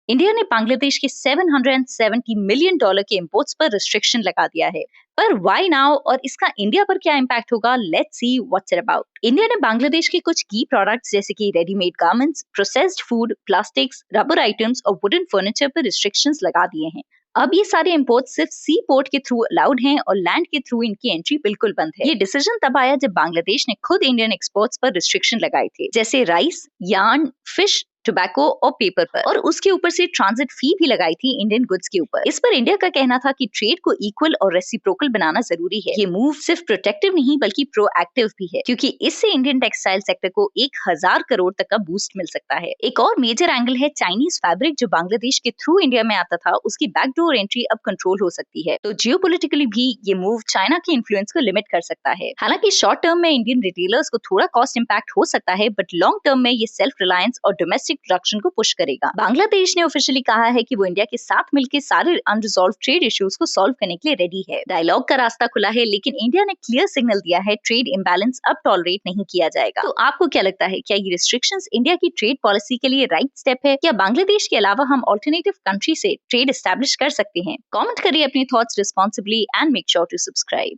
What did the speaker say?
India ने बांग्लादेश के $770 million के इंपोर्ट्स पर रिस्ट्रिक्शन लगा दिया है। पर व्हाई नाउ और इसका इंडिया पर क्या इम्पैक्ट होगा? Let's see what's it about. India ने बांग्लादेश के कुछ की प्रोडक्ट्स जैसे कि readymade garments, processed food, plastics, rubber items और वुडन फर्नीचर पर रिस्ट्रिक्शंस लगा दिए हैं। अब ये सारे इंपोर्ट सिर्फ सी पोर्ट के थ्रू अलाउड हैं और लैंड के थ्रू इनकी एंट्री बिल्कुल बंद है। ये डिसीजन तब आया जब बांग्लादेश ने खुद इंडियन एक्सपोर्ट्स पर रिस्ट्रिक्शन लगाए थे, जैसे राइस, यार्न, फिश, टोबैको और पेपर पर, और उसके ऊपर से ट्रांजिट फी भी लगाई थी इंडियन गुड्स के ऊपर। इस पर इंडिया का कहना था कि ट्रेड को इक्वल और रेसिप्रोकल बनाना जरूरी है। ये मूव सिर्फ प्रोटेक्टिव नहीं बल्कि प्रोएक्टिव भी है, क्योंकि इससे इंडियन टेक्सटाइल सेक्टर को 1000 करोड़ तक का बूस्ट मिल सकता है। एक और मेजर एंगल है चाइनीज फैब्रिक जो बांग्लादेश के थ्रू इंडिया में आता था, उसकी बैकडोर एंट्री अब कंट्रोल हो सकती है। तो जियोपॉलिटिकली भी ये मूव चाइना के इन्फ्लुएंस को लिमिट कर सकता है। हालांकि शॉर्ट टर्म में इंडियन रिटेलर्स को थोड़ा कॉस्ट इंपैक्ट हो सकता है, बट लॉन्ग टर्म में ये सेल्फ रिलायंस और डोमेस्टिक प्रोडक्शन को पुश करेगा। बांग्लादेश ने ऑफिशियली कहा है कि वो इंडिया के साथ मिलकर सारे अनरिजॉल्व ट्रेड इश्यूज को सॉल्व करने के लिए रेडी है। डायलॉग का रास्ता खुला है, लेकिन इंडिया ने क्लियर सिग्नल दिया है ट्रेड इम्बैलेंस अब टॉलरेट नहीं किया जाएगा। तो आपको क्या लगता है, क्या ये रिस्ट्रिक्शंस इंडिया की ट्रेड पॉलिसी के लिए राइट स्टेप है? क्या बांग्लादेश के अलावा हम ऑल्टरनेटिव कंट्री से ट्रेड एस्टैब्लिश कर सकते हैं? कमेंट करिए अपनी thoughts responsibly and make sure to subscribe.